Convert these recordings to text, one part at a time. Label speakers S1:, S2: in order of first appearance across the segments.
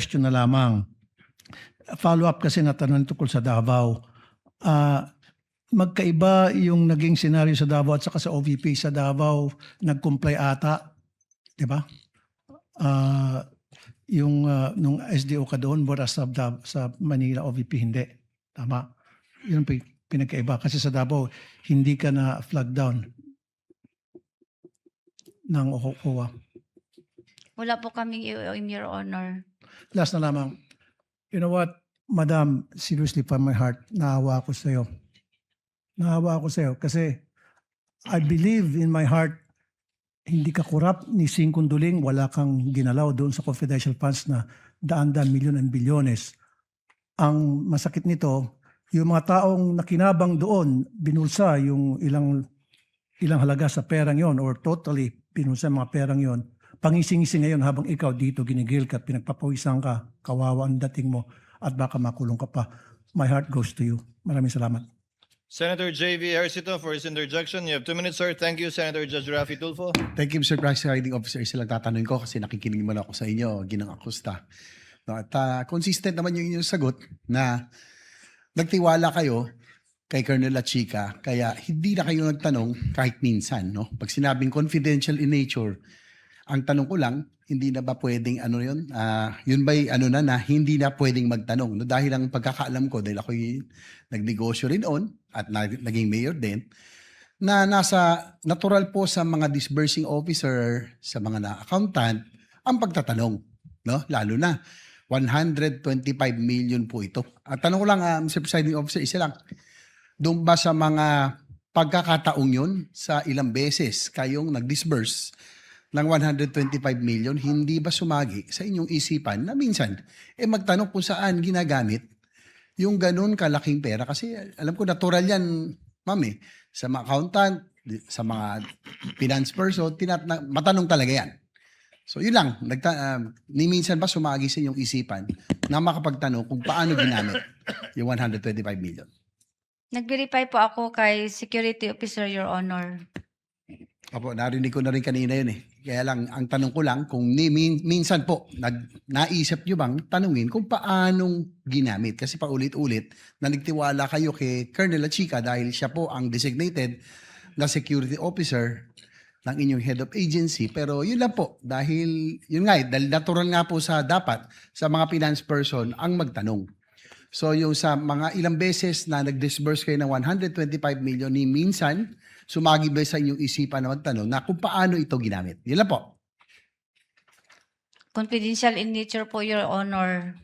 S1: question na lamang. Follow-up kasi na tanong tungkol sa Davao. Magkaiba yung naging senaryo sa Davao at saka sa OVP. Sa Davao, nag-comply ata, di ba? Nung SDO ka doon, whereas sa Manila OVP, hindi. Tama. Yun pinagkaiba. Kasi sa Davao, hindi ka na flag down ng OWA.
S2: Wala po kaming IOM, Your Honor.
S1: Last na lamang. You know what, Madam, seriously from my heart, naawa ako sa iyo. Naawa ako sa iyo kasi I believe in my heart, hindi ka korap ni Sing Kunduling, wala kang ginalaw doon sa confidential funds na daan-daan milyon and bilyones. Ang masakit nito, yung mga taong nakinabang doon, binulsa yung ilang halaga sa perang yon or totally binulsa mga perang yon. Pangising-ising ngayon habang ikaw dito ginigil ka, pinagpapawisan ka, kawawa ang dating mo at baka makulong ka pa. My heart goes to you. Maraming salamat.
S3: Senator J.V. Ejercito for his interjection. You have 2 minutes, sir. Thank you, Senator Judge Raffy Tulfo.
S4: Thank you, Mr. Presiding Officer. Isa lang tatanungin ko kasi nakikinig mo na ako sa inyo, Ginang Acosta. No, at consistent naman yung inyong sagot na nagtiwala kayo kay Colonel Lachica, kaya hindi na kayo nagtanong kahit minsan. No? Pag sinabing confidential in nature, ang tanong ko lang, hindi na ba pwedeng ano yun? Yun ba'y ano na hindi na pwedeng magtanong? No? Dahil ang pagkakaalam ko, dahil ako'y nagnegosyo rin on at naging mayor din, na nasa natural po sa mga disbursing officer, sa mga na-accountant, ang pagtatanong. No? Lalo na, 125 million po ito. At tanong ko lang, Mr. Presiding Officer, isa lang. Doon ba sa mga pagkakataong yun, sa ilang beses kayong nag-disburse ng 125 million, hindi ba sumagi sa inyong isipan na minsan, magtanong kung saan ginagamit yung ganun kalaking pera? Kasi alam ko natural yan, ma'am sa mga accountant, sa mga finance person, matanong talaga yan. So yun lang, ni minsan ba sumagi sa inyong isipan na makapagtanong kung paano ginamit yung 125 million?
S2: Nag-verify po ako kay Security Officer, Your Honor.
S4: Opo, narinig ko na rin kanina yun Kaya lang, ang tanong ko lang, kung minsan po, naisip nyo bang tanungin kung paanong ginamit? Kasi paulit-ulit, na nagtiwala kayo kay Colonel Lachica dahil siya po ang designated na security officer ng inyong head of agency. Pero yun lang po, dahil dahil natural nga po dapat sa mga finance person ang magtanong. So yung sa mga ilang beses na nag-disburse kayo ng 125 million, ni minsan, sumagi ba sa inyong isipan na magtanong na kung paano ito ginamit? Yun lang po.
S2: Confidential in nature po, Your Honor.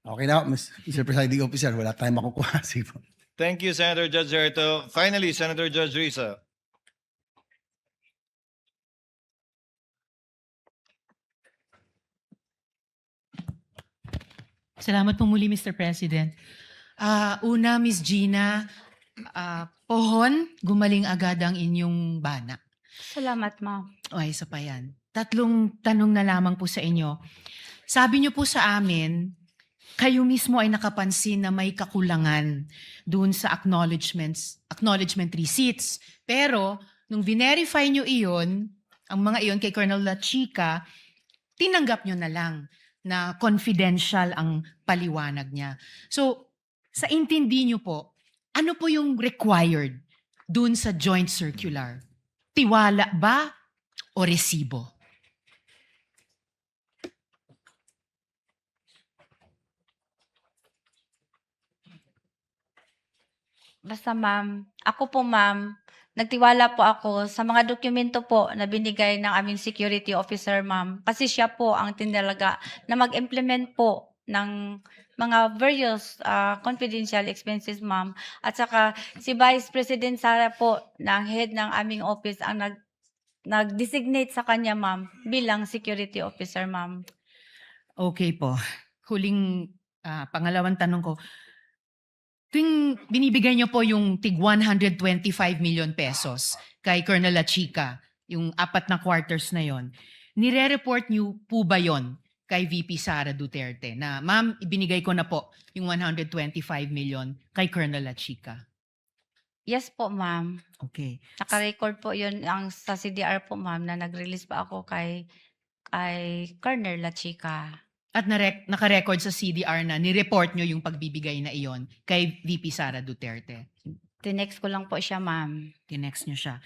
S4: Okay na, Mr. Presiding Officer, wala tayong makukuha. Sige po.
S3: Thank you, Senator Judge Ejercito. Finally, Senator Judge Risa.
S5: Salamat po muli, Mr. President. Una, Ms. Gina, pohon, gumaling agad ang inyong bana.
S2: Salamat, ma'am.
S5: Okay, isa pa yan. 3 tanong na lamang po sa inyo. Sabi niyo po sa amin, kayo mismo ay nakapansin na may kakulangan dun sa acknowledgement receipts. Pero, nung verify niyo iyon, ang mga iyon kay Colonel Lachica, tinanggap niyo na lang na confidential ang paliwanag niya. So, sa intindi niyo po, ano po yung required dun sa joint circular? Tiwala ba o resibo?
S2: Basta ma'am, ako po ma'am, nagtiwala po ako sa mga dokumento po na binigay ng aming security officer ma'am. Kasi siya po ang tinalaga na mag-implement po ng mga various confidential expenses ma'am. At saka si Vice President Sara po ng head ng aming office ang nag-designate sa kanya ma'am bilang security officer ma'am.
S5: Okay po. Huling pangalawang tanong ko. Tuwing binibigay niyo po yung tig 125 million pesos kay Colonel Lachica, yung 4 na quarters na yon, nire-report niyo po ba yon kay VP Sara Duterte na, ma'am, ibinigay ko na po yung 125 million kay Colonel Lachica?
S2: Yes po ma'am.
S5: Okay.
S2: Naka-record po yun sa CDR po ma'am na nag-release pa ako kay Colonel Lachica.
S5: At naka-record sa CDR na ni-report nyo yung pagbibigay na iyon kay VP Sara Duterte.
S2: Tinext ko lang po siya, ma'am.
S5: Tinext nyo siya.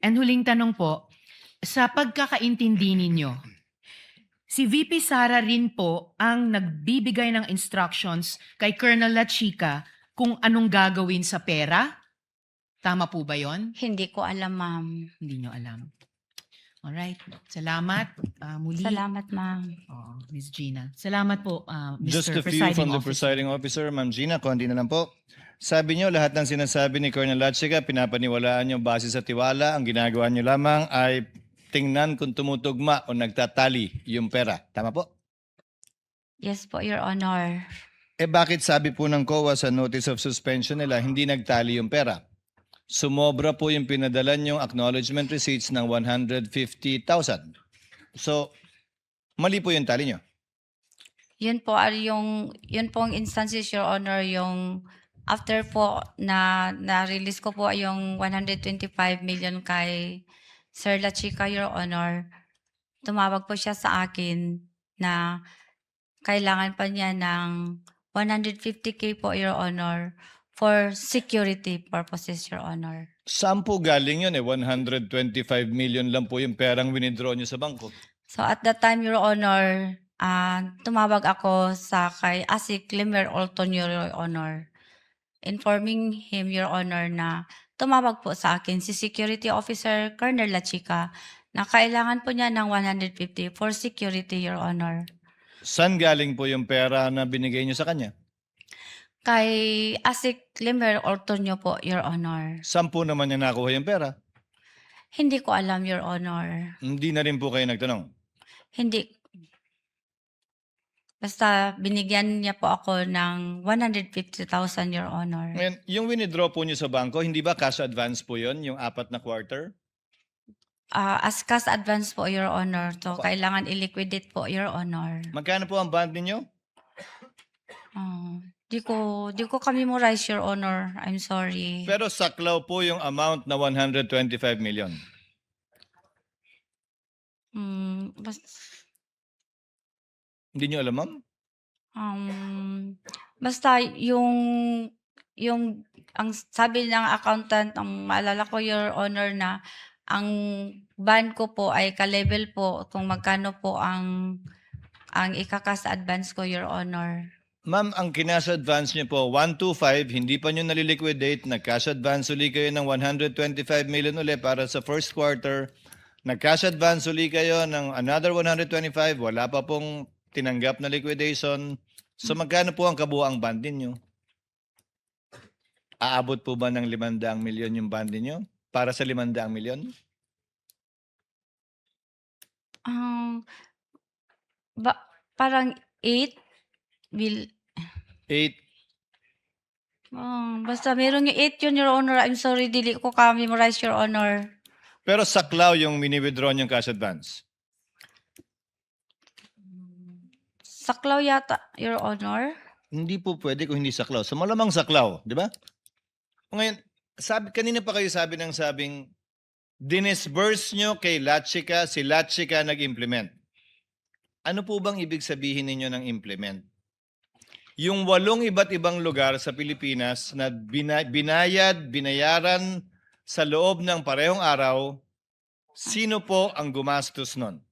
S5: And huling tanong po, sa pagkakaintindi ninyo, si VP Sara rin po ang nagbibigay ng instructions kay Colonel La Chica kung anong gagawin sa pera? Tama po ba yon?
S2: Hindi ko alam, ma'am.
S5: Hindi nyo alam. Alright. Salamat. Muli.
S2: Salamat, ma'am.
S5: Oo, Ms. Gina. Salamat po, Mr.
S3: Just a few
S5: Presiding
S3: from the
S5: Officer.
S3: presiding officer, Ma'am Gina, konti na lang po. Sabi niyo lahat ng sinasabi ni Colonel Latchiga, pinapaniwalaan niyo base sa tiwala. Ang ginagawa niyo lamang ay tingnan kung tumutugma o nagtatali yung pera. Tama po?
S2: Yes po, Your Honor.
S3: Bakit sabi po ng COA sa notice of suspension nila, hindi nagtali yung pera? Sumobra po yung pinadala niyong acknowledgement receipts ng 150,000. So, mali po yung tali niyo.
S2: Yun po yun pong instances, Your Honor, yung after po na-release ko po yung 125 million kay Sir La Chica, Your Honor, tumawag po siya sa akin na kailangan pa niya ng 150K po, Your Honor, for security purposes, Your Honor.
S3: Saan po galing yun 125 million lang po yung perang winidraw niyo sa bangko.
S2: So at that time, Your Honor, tumawag ako sa kay Asik Limer Olton, Your Honor, informing him, Your Honor, na tumawag po sa akin si Security Officer Colonel La Chica na kailangan po niya ng 150 for security, Your Honor.
S3: Saan galing po yung pera na binigay niyo sa kanya?
S2: Kay Asik Limer Oltonio po, Your Honor.
S3: Saan po naman niya nakuha yung pera?
S2: Hindi ko alam, Your Honor.
S3: Hindi na rin po kayo nagtanong.
S2: Hindi. Basta binigyan niya po ako ng 150,000, Your Honor.
S3: Ngayon, yung winidraw po niyo sa bangko, hindi ba cash advance po yun, yung 4 na quarter?
S2: As cash advance po, Your Honor. So, kailangan i-liquidate po, Your Honor.
S3: Magkano po ang bond ninyo?
S2: Di ko ka-memorize, Your Honor. I'm sorry.
S3: Pero saklaw po yung amount na 125 million. Hindi niyo alam, ma'am?
S2: Basta ang sabi ng accountant, ang maalala ko, Your Honor, na ang ban ko po ay ka-level po kung magkano po ang ikakas advance ko, Your Honor.
S3: Ma'am, ang kinas advance niyo po, 125, hindi pa niyo naliliquidate, nag-cash advance uli kayo ng 125 million uli para sa first quarter, nag-cash advance uli kayo ng another 125, wala pa pong tinanggap na liquidation. So magkano po ang kabuuang bond ninyo? Aabot po ba ng 500 milyon yung bond ninyo para sa 500 milyon?
S2: Parang 8 will
S3: 8.
S2: basta meron yung 8 yun, Your Honor. I'm sorry, dili ko ka-memorize, Your Honor.
S3: Pero saklaw yung mini-withdraw niyong cash advance.
S2: Saklaw yata, Your Honor.
S3: Hindi po pwede kung hindi saklaw. So malamang saklaw, di ba? Ngayon, kanina pa kayo sabing dinisburse nyo kay Latchica, si Latchica nag-implement. Ano po bang ibig sabihin ninyo ng implement? Yung 8 iba't ibang lugar sa Pilipinas na binayaran sa loob ng parehong araw, sino po ang gumastos nun?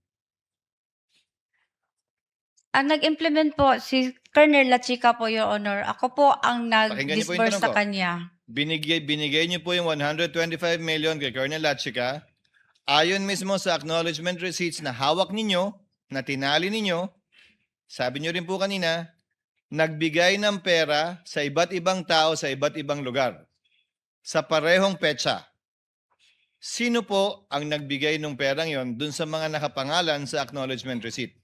S2: Ang nag-implement po, si Colonel La Chica po, Your Honor. Ako po ang
S3: Pakinggan niyo po yung
S2: nag-disburse
S3: tanong
S2: sa
S3: ko.
S2: kanya.
S3: Binigay niyo po yung 125 million kay Colonel Latchica. Ayon mismo sa acknowledgement receipts na hawak ninyo, na tinali ninyo, sabi niyo rin po kanina, nagbigay ng pera sa iba't ibang tao sa iba't ibang lugar. Sa parehong petsa. Sino po ang nagbigay ng perang yon dun sa mga nakapangalan sa acknowledgement receipt?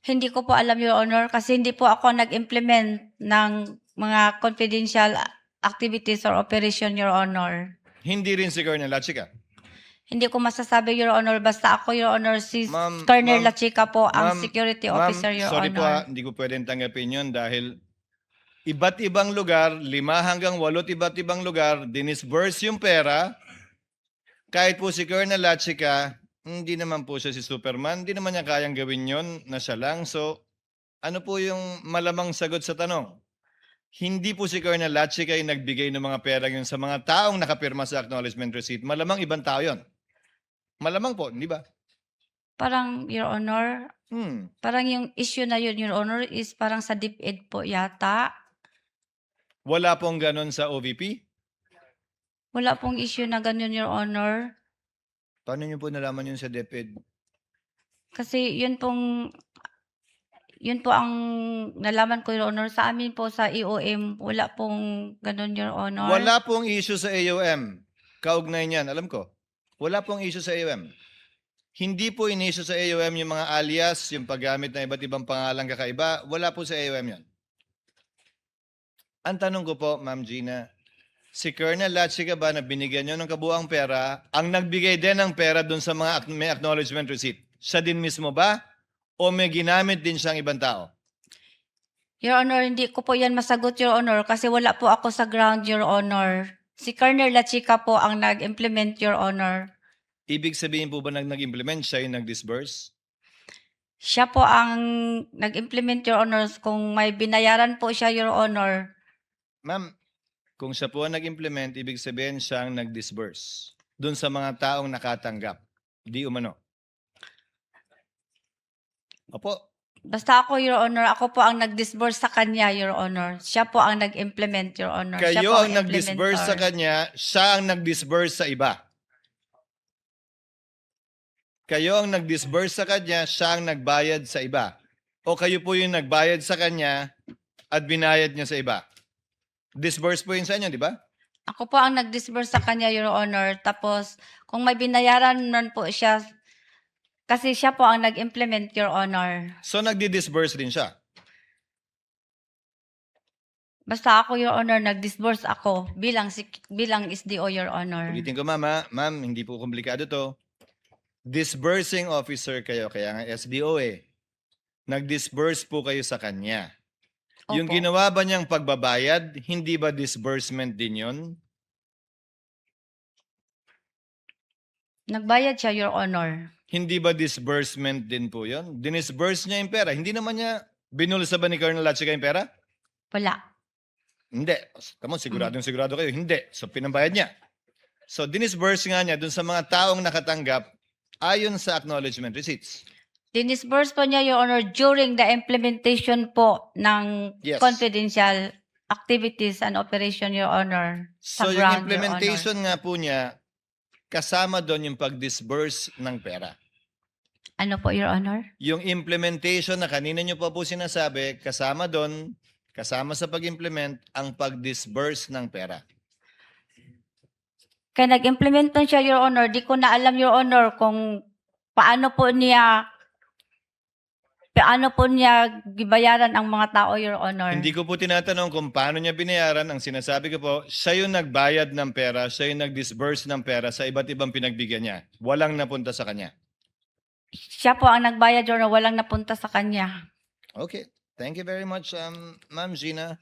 S2: Hindi ko po alam, Your Honor, kasi hindi po ako nag-implement ng mga confidential activities or operation, Your Honor.
S3: Hindi rin si Colonel Latchica.
S2: Hindi ko masasabi, Your Honor. Basta ako, Your Honor, si
S3: Ma'am,
S2: Colonel
S3: ma'am,
S2: La Chica po ang
S3: Ma'am,
S2: security officer, Your
S3: sorry po
S2: Honor.
S3: hindi ko pwedeng tanggapin yun dahil iba't ibang lugar, 5 hanggang 8 iba't ibang lugar, dinisburse yung pera. Kahit po si Colonel Latchica, hindi naman po siya si Superman, hindi naman niya kayang gawin yon na siya lang. So, Ano po yung malamang sagot sa tanong? Hindi po si Colonel Latchika yung nagbigay ng mga pera yun sa mga taong nakapirma sa acknowledgement receipt. Malamang ibang tao yun. Malamang po, hindi ba?
S2: Parang, Your Honor, parang yung issue na yun, Your Honor, is parang sa DepEd po yata.
S3: Wala pong ganun sa OVP?
S2: Wala pong issue na ganun, Your Honor.
S3: Paano niyo po nalaman yun sa DepEd?
S2: Kasi yun po ang nalaman ko, Your Honor. Sa amin po sa EOM, wala pong ganun, Your Honor.
S3: Wala pong issue sa AOM. Kaugnay niyan, alam ko. Wala pong issue sa AOM. Hindi po in-issue sa AOM yung mga alias, yung paggamit ng iba't ibang pangalang kakaiba. Wala po sa AOM yan. Ang tanong ko po, Ma'am Gina, si Colonel Latchika ba na binigyan nyo ng kabuang pera, ang nagbigay din ng pera dun sa mga may acknowledgement receipt? Siya din mismo ba? O may ginamit din siyang ibang tao?
S2: Your Honor, hindi ko po yan masagot, Your Honor, kasi wala po ako sa ground, Your Honor. Si Colonel Latchika po ang nag-implement, Your Honor.
S3: Ibig sabihin po ba nag-implement siya yung nag-disburse?
S2: Siya po ang nag-implement, Your Honor. Kung may binayaran po siya, Your Honor.
S3: Ma'am, kung siya po ang nag-implement, ibig sabihin siya ang nag-disburse dun sa mga taong nakatanggap. Di umano. Opo,
S2: Basta ako, Your Honor, ako po ang nag-disburse sa kanya, Your Honor. Siya po ang nag-implement, Your Honor. Siya
S3: kayo
S2: po
S3: ang nag-disburse sa
S2: implementer.
S3: kanya, siya ang nag-disburse sa iba. Kayo ang nag-disburse sa kanya, siya ang nagbayad sa iba. O kayo po yung nagbayad sa kanya at binayad niya sa iba. Disburse po yun sa inyo, di ba?
S2: Ako po ang nag-disburse sa kanya, Your Honor. Tapos, kung may binayaran nun po siya, kasi siya po ang nag-implement, Your Honor.
S3: So nagdi-disburse din siya.
S2: Basta ako, Your Honor, nag-disburse ako bilang SDO, Your Honor.
S3: Ulitin ko, ma'am, ha? Ma'am, hindi po komplikado to. Disbursing officer kayo, kaya nga SDO eh. Nag-disburse po kayo sa kanya. Yung
S2: Opo.
S3: ginawa ba niyang pagbabayad, hindi ba disbursement din yun?
S2: Nagbayad siya, Your Honor.
S3: Hindi ba disbursement din po yun? Dinisburse niya yung pera. Hindi naman niya binulsa ba ni Colonel Latchika yung pera?
S2: Wala.
S3: Hindi. Tamo, sigurado kayo. Hindi. So, pinambayad niya. So, dinisburse nga niya dun sa mga taong nakatanggap ayon sa acknowledgement receipts.
S2: Dinisburse po niya, Your Honor, during the implementation po ng
S3: Yes.
S2: confidential activities and operation, Your Honor.
S3: So,
S2: Sa
S3: yung
S2: ground, Your
S3: implementation nga po niya, kasama doon yung pag-disburse ng pera.
S2: Ano po, Your Honor?
S3: Yung implementation na kanina nyo pa po sinasabi, kasama doon, kasama sa pag-implement, ang pag-disburse ng pera.
S2: Kaya nag-implement nun siya, Your Honor. Di ko na alam, Your Honor, kung paano po niya gibayaran ang mga tao, Your Honor.
S3: Hindi ko po tinatanong kung paano niya binayaran. Ang sinasabi ko po, siya yung nagbayad ng pera, siya yung nag-disburse ng pera sa iba't ibang pinagbigyan niya. Walang napunta sa kanya.
S2: Siya po ang nagbayad, Your Honor. Walang napunta sa kanya.
S3: Okay. Thank you very much, Ma'am Gina.